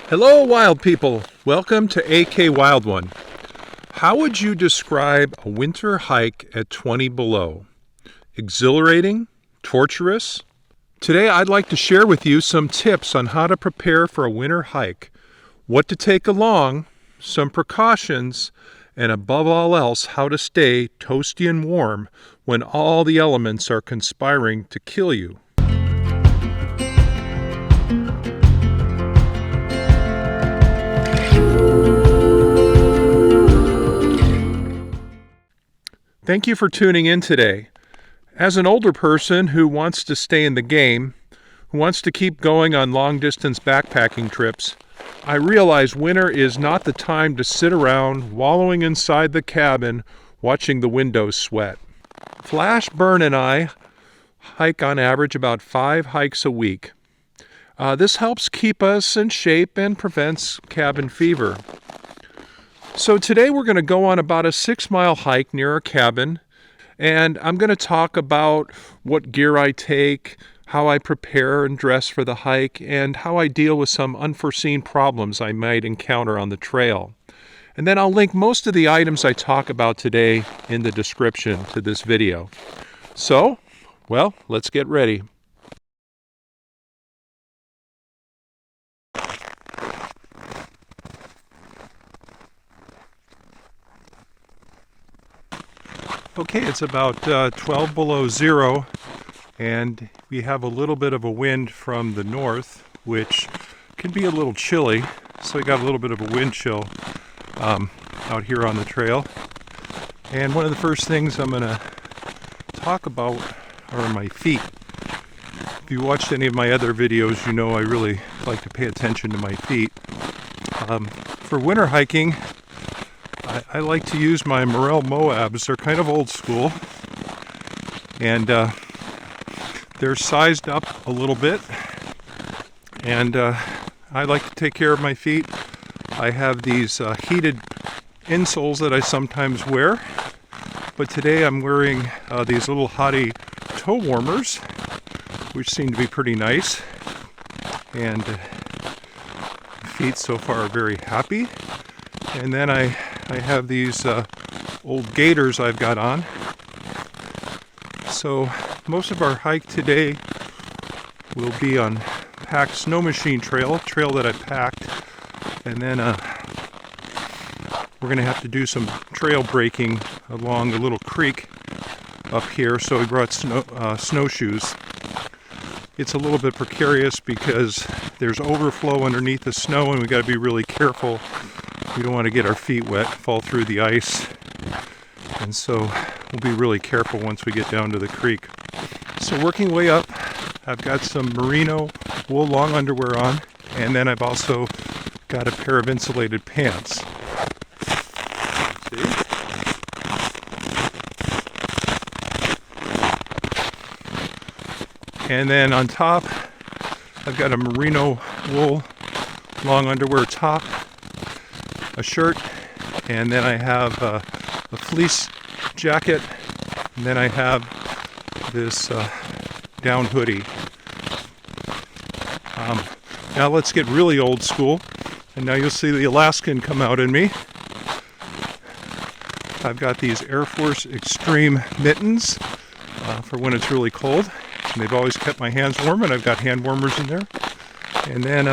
Hello wild people, welcome to AK Wild One. How would you describe a winter hike at 20 below? Exhilarating? Torturous? Today I'd like to share with you some tips on how to prepare for a winter hike, what to take along, some precautions, and above all else how to stay toasty and warm when all the elements are conspiring to kill you. Thank you for tuning in today. As an older person who wants to stay in the game, who wants to keep going on long-distance backpacking trips, I realize winter is not the time to sit around wallowing inside the cabin watching the windows sweat. Flash, Burn, and I hike on average about 5 hikes a week. This helps keep us in shape and prevents cabin fever. So today we're going to go on about a 6-mile hike near our cabin, and I'm going to talk about what gear I take, how I prepare and dress for the hike, and how I deal with some unforeseen problems I might encounter on the trail. And then I'll link most of the items I talk about today in the description to this video. So, well, let's get ready. Okay, it's about 12 below zero, and we have a little bit of a wind from the north, which can be a little chilly, so we got a little bit of a wind chill out here on the trail. And one of the first things I'm going to talk about are my feet. If you watched any of my other videos, you know I really like to pay attention to my feet. For winter hiking, I like to use my Merrell Moabs. They're kind of old school, and they're sized up a little bit, and I like to take care of my feet. I have these heated insoles that I sometimes wear, but today I'm wearing these little Hottie toe warmers, which seem to be pretty nice, and feet so far are very happy. And then I have these old gaiters I've got on. So most of our hike today will be on packed snow machine trail that I packed, and then we're going to have to do some trail breaking along a little creek up here, so we brought snowshoes. It's a little bit precarious because there's overflow underneath the snow, and we got to be really careful. We don't want to get our feet wet, fall through the ice, and so we'll be really careful once we get down to the creek. So working way up, I've got some merino wool long underwear on, and then I've also got a pair of insulated pants. See? And then on top, I've got a merino wool long underwear top, a shirt, and then I have a fleece jacket, and then I have this down hoodie. Now let's get really old school, and now you'll see the Alaskan come out in me. I've got these Air Force Extreme mittens for when it's really cold, and they've always kept my hands warm, and I've got hand warmers in there. And then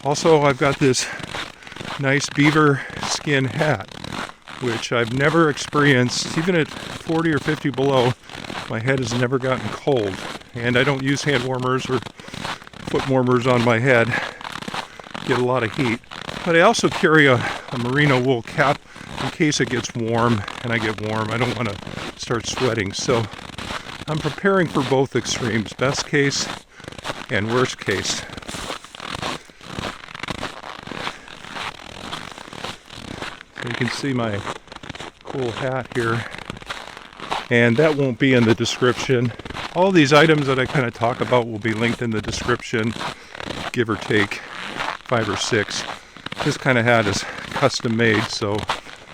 also I've got this nice beaver skin hat, which I've never experienced. Even at 40 or 50 below, my head has never gotten cold, and I don't use hand warmers or foot warmers on my head. Get a lot of heat. But I also carry a merino wool cap in case it gets warm and I get warm. I don't want to start sweating, so I'm preparing for both extremes, best case and worst case. You can see my cool hat here, and that won't be in the description. All these items that I kind of talk about will be linked in the description, give or take 5 or 6. This kind of hat is custom made, so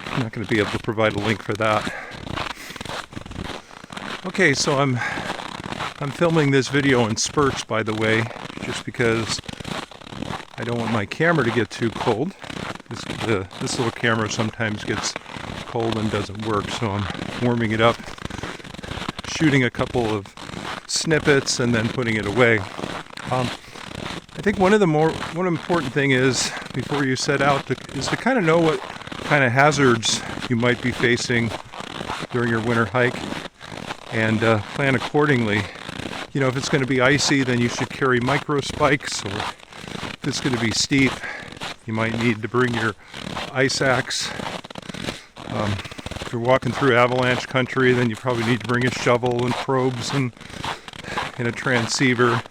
I'm not going to be able to provide a link for that. Okay, so I'm filming this video in spurts, by the way, just because I don't want my camera to get too cold. This little camera sometimes gets cold and doesn't work, so I'm warming it up, shooting a couple of snippets, and then putting it away. I think one important thing is, before you set out, is to kind of know what kind of hazards you might be facing during your winter hike, and plan accordingly. You know, if it's going to be icy, then you should carry micro spikes, or if it's going to be steep, you might need to bring your ice axe. If you're walking through avalanche country, then you probably need to bring a shovel and probes and a transceiver.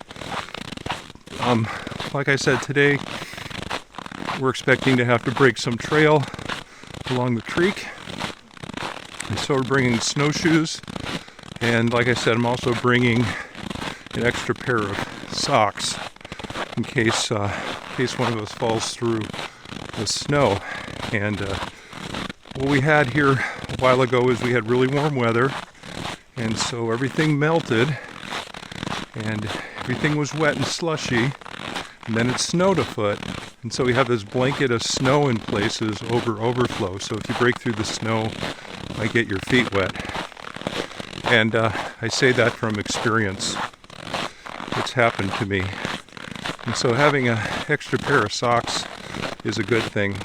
Like I said, today we're expecting to have to break some trail along the creek, and so we're bringing snowshoes, and like I said, I'm also bringing an extra pair of socks in case one of us falls through the snow. And what we had here a while ago is we had really warm weather, and so everything melted and everything was wet and slushy, and then it snowed a foot, and so we have this blanket of snow in places over overflow, so if you break through the snow, you might get your feet wet. And I say that from experience. It's happened to me. And so having an extra pair of socks is a good thing.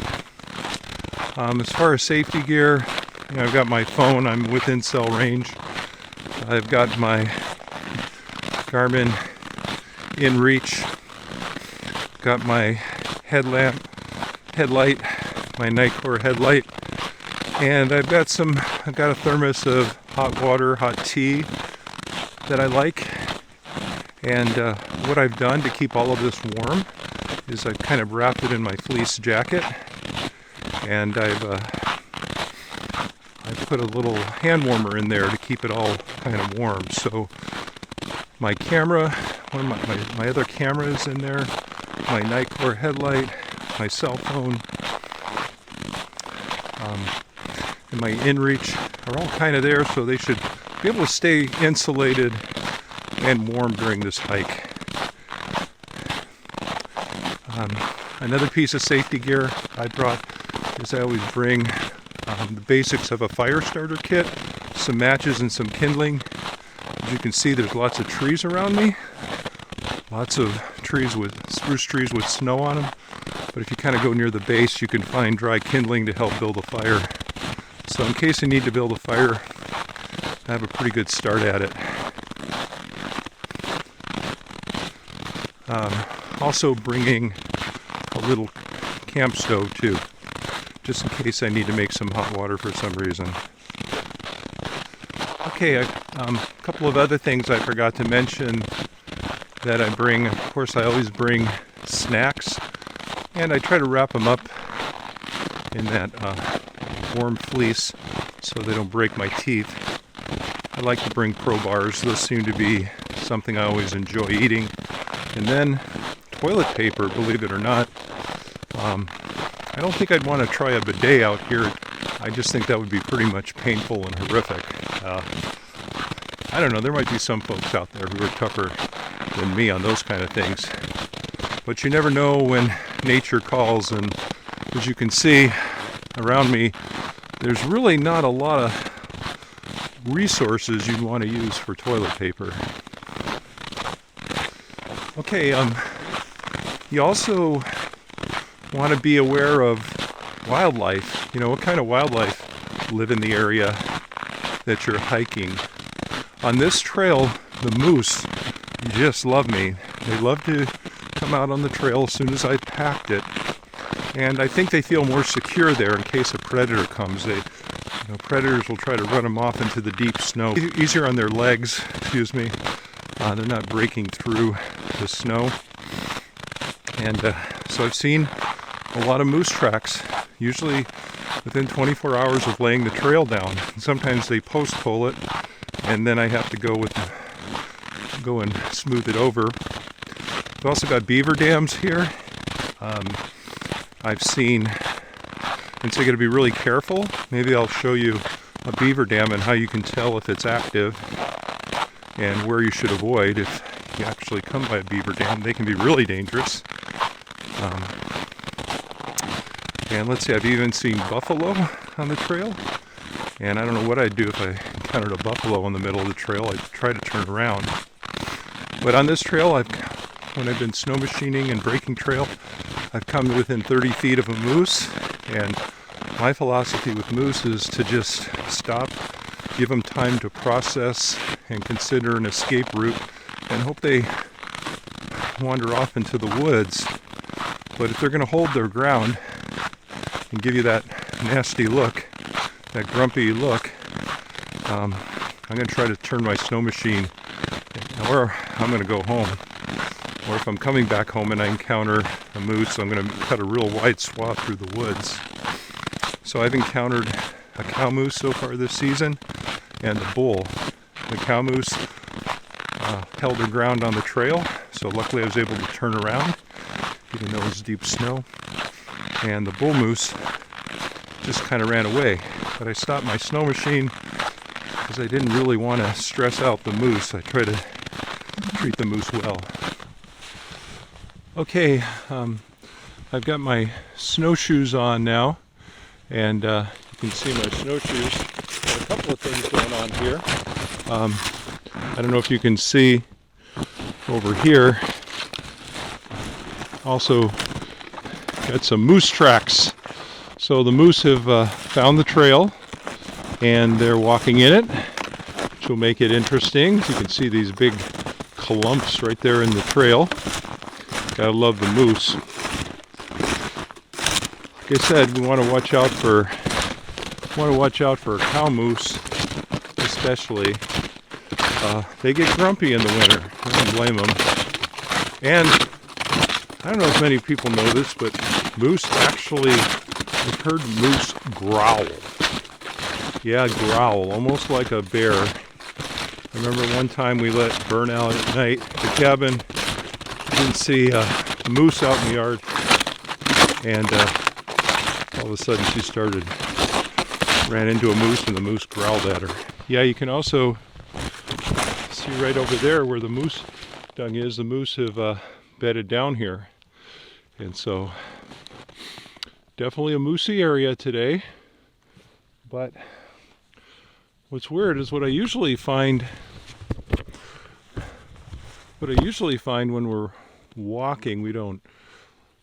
As far as safety gear, you know, I've got my phone, I'm within cell range. I've got my Garmin InReach, got my headlight, my Nitecore headlight, and I've got a thermos of hot water, hot tea that I like. And what I've done to keep all of this warm is I've kind of wrapped it in my fleece jacket, and I've put a little hand warmer in there to keep it all kind of warm. So my camera, one of my other cameras in there, my Nitecore headlight, my cell phone, and my InReach are all kind of there, so they should be able to stay insulated and warm during this hike. Another piece of safety gear I brought is I always bring the basics of a fire starter kit, some matches and some kindling. As you can see, there's lots of trees around me, lots of spruce trees with snow on them, but if you kind of go near the base, you can find dry kindling to help build a fire. So in case you need to build a fire, I have a pretty good start at it. Also bringing a little camp stove too, just in case I need to make some hot water for some reason. Okay, a couple of other things I forgot to mention that I bring. Of course, I always bring snacks, and I try to wrap them up in that warm fleece so they don't break my teeth. I like to bring Pro bars. Those seem to be something I always enjoy eating. And then toilet paper, believe it or not. I don't think I'd want to try a bidet out here. I just think that would be pretty much painful and horrific. I don't know, there might be some folks out there who are tougher than me on those kind of things. But you never know when nature calls, and as you can see around me, there's really not a lot of resources you'd want to use for toilet paper. Okay, you also want to be aware of wildlife. You know, what kind of wildlife live in the area that you're hiking. On this trail, the moose just love me. They love to come out on the trail as soon as I packed it. And I think they feel more secure there in case a predator comes. Predators will try to run them off into the deep snow. Easier on their legs, excuse me. They're not breaking through the snow. And so I've seen a lot of moose tracks, usually within 24 hours of laying the trail down. And sometimes they post-hole it, and then I have to go and smooth it over. We've also got beaver dams here. I've seen, and so you got to be really careful. Maybe I'll show you a beaver dam and how you can tell if it's active and where you should avoid if you actually come by a beaver dam. They can be really dangerous. Um, and let's see, I've even seen buffalo on the trail. And I don't know what I'd do if I encountered a buffalo in the middle of the trail. I'd try to turn around. But on this trail, when I've been snow machining and breaking trail, I've come within 30 feet of a moose. And my philosophy with moose is to just stop, give them time to process and consider an escape route, and hope they wander off into the woods. But if they're going to hold their ground and give you that nasty look, that grumpy look, I'm going to try to turn my snow machine, or I'm going to go home. Or if I'm coming back home and I encounter a moose, I'm going to cut a real wide swath through the woods. So I've encountered a cow moose so far this season, and a bull. The cow moose held her ground on the trail, so luckily I was able to turn around, even though it was deep snow. And the bull moose just kind of ran away. But I stopped my snow machine because I didn't really want to stress out the moose. I try to treat the moose well. Okay, I've got my snowshoes on now, and you can see my snowshoes. Got a couple of things going on here. I don't know if you can see over here. Also got some moose tracks. So the moose have found the trail, and they're walking in it, which will make it interesting. You can see these big clumps right there in the trail. Gotta love the moose. Like I said, we want to watch out for a cow moose, especially. They get grumpy in the winter. I don't blame them. And I don't know if many people know this, but moose actually, I've heard moose growl. Yeah, growl, almost like a bear. I remember one time we let Burn out at night at the cabin. Didn't see a moose out in the yard, and all of a sudden she ran into a moose, and the moose growled at her. Yeah, you can also see right over there where the moose dung is. The moose have bedded down here, and so definitely a moosey area today. But what's weird is what I usually find when we're walking, the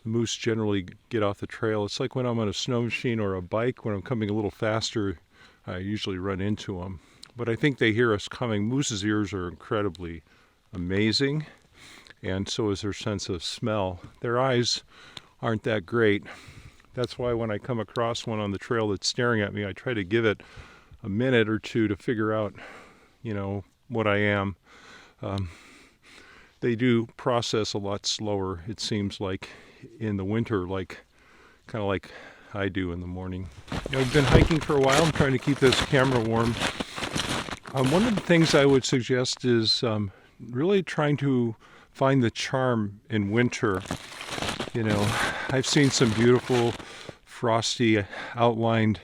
moose generally get off the trail. It's like when I'm on a snow machine or a bike, when I'm coming a little faster, I usually run into them. But I think they hear us coming. Moose's ears are incredibly amazing, and so is their sense of smell. Their eyes aren't that great. That's why when I come across one on the trail that's staring at me, I try to give it a minute or two to figure out, what I am. They do process a lot slower, it seems like, in the winter, kind of like I do in the morning. I've been hiking for a while. I'm trying to keep this camera warm. One of the things I would suggest is really trying to find the charm in winter. I've seen some beautiful frosty outlined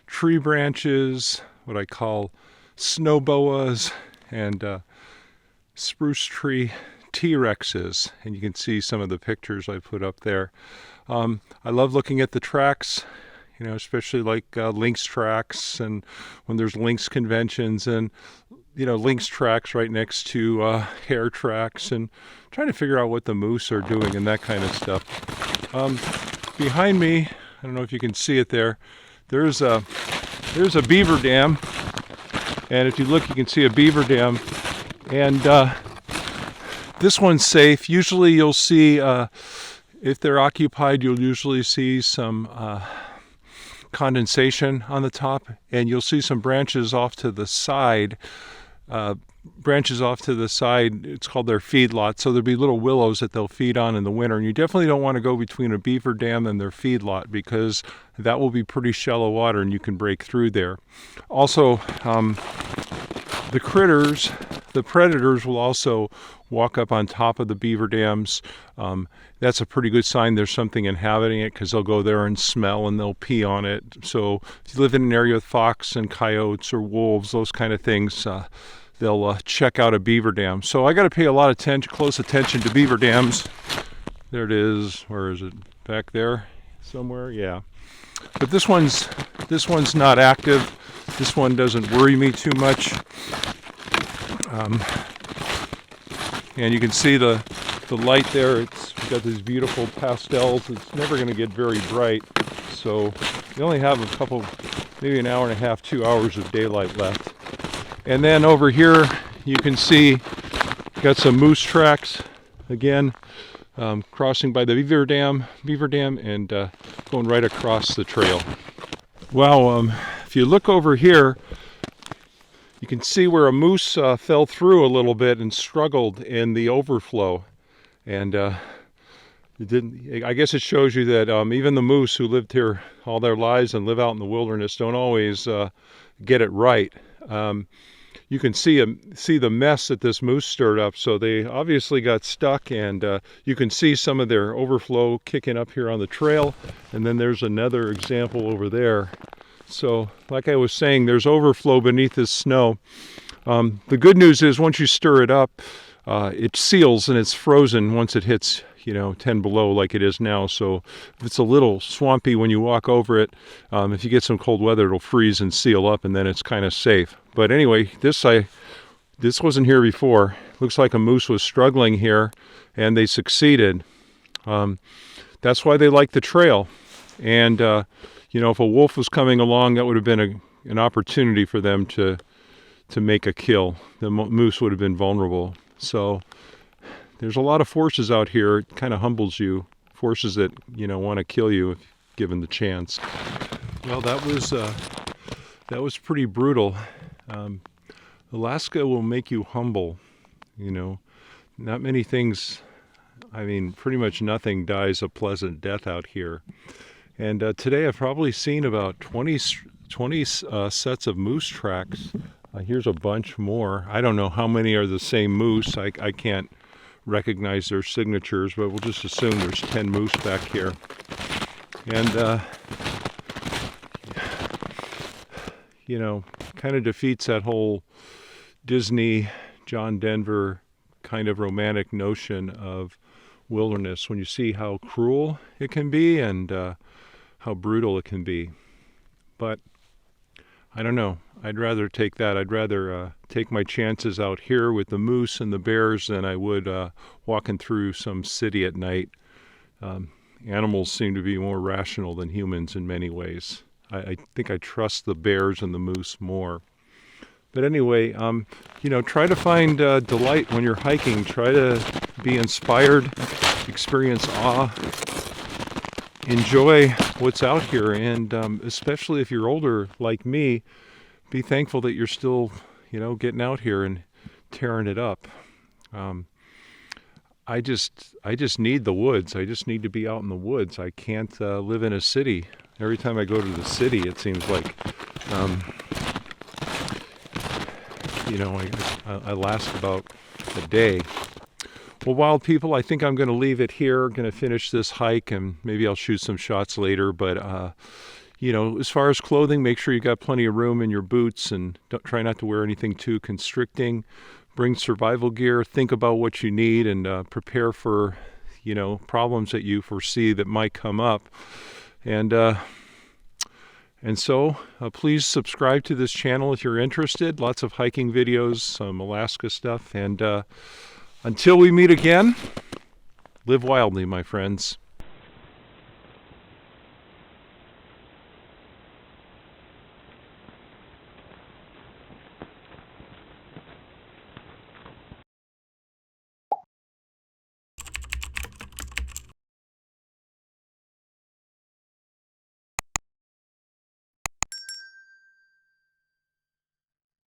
tree branches, what I call snow boas, and spruce tree T-Rexes, and you can see some of the pictures I put up there. I love looking at the tracks, especially like lynx tracks, and when there's lynx conventions, and lynx tracks right next to hare tracks, and trying to figure out what the moose are doing and that kind of stuff. Behind me, I don't know if you can see it there, there's a beaver dam, and if you look you can see a beaver dam, and this one's safe. Usually you'll see, if they're occupied, you'll usually see some condensation on the top, and you'll see some branches off to the side. It's called their feed lot. So there'll be little willows that they'll feed on in the winter. And you definitely don't want to go between a beaver dam and their feed lot, because that will be pretty shallow water and you can break through there. Also, the predators will also walk up on top of the beaver dams. That's a pretty good sign there's something inhabiting it, because they'll go there and smell and they'll pee on it. So if you live in an area with fox and coyotes or wolves, those kind of things, they'll check out a beaver dam. So I got to pay a lot of close attention to beaver dams, There it is. Where is it? Back there somewhere? Yeah. But this one's not active. This one doesn't worry me too much. And you can see the light there. It's got these beautiful pastels. It's never going to get very bright. So we only have a couple, maybe an hour and a half, 2 hours of daylight left. And then over here you can see got some moose tracks again, crossing by the beaver dam, and going right across the trail. Wow, if you look over here, you can see where a moose fell through a little bit and struggled in the overflow. And it didn't. I guess it shows you that even the moose who lived here all their lives and live out in the wilderness don't always get it right. You can see the mess that this moose stirred up. So they obviously got stuck, and you can see some of their overflow kicking up here on the trail. And then there's another example over there. So like I was saying, there's overflow beneath this snow. The good news is once you stir it up, it seals and it's frozen once it hits 10 below like it is now. So if it's a little swampy when you walk over it, if you get some cold weather, it'll freeze and seal up, and then it's kind of safe. But anyway, this wasn't here before. Looks like a moose was struggling here, and they succeeded. That's why they like the trail. And if a wolf was coming along, that would have been an opportunity for them to make a kill. The moose would have been vulnerable. So there's a lot of forces out here. It kind of humbles you. Forces that want to kill you if given the chance. Well, that was pretty brutal. Alaska will make you humble. Not many things. I mean, pretty much nothing dies a pleasant death out here. And today I've probably seen about 20 sets of moose tracks. Here's a bunch more. I don't know how many are the same moose. I can't recognize their signatures, but we'll just assume there's 10 moose back here. And kind of defeats that whole Disney, John Denver kind of romantic notion of wilderness when you see how cruel it can be and how brutal it can be. But I don't know. I'd rather take that. I'd rather take my chances out here with the moose and the bears than I would walking through some city at night. Animals seem to be more rational than humans in many ways. I think I trust the bears and the moose more. But anyway, try to find delight when you're hiking. Try to be inspired, experience awe, enjoy what's out here, and especially if you're older like me, be thankful that you're still, getting out here and tearing it up. I just need the woods. I just need to be out in the woods. I can't live in a city. Every time I go to the city, it seems like, I last about a day. Well, wild people, I think I'm going to leave it here. Going to finish this hike, and maybe I'll shoot some shots later. But, as far as clothing, make sure you got plenty of room in your boots, and try not to wear anything too constricting. Bring survival gear. Think about what you need, and prepare for, problems that you foresee that might come up. And so please subscribe to this channel if you're interested. Lots of hiking videos, some Alaska stuff. And until we meet again, live wildly, my friends.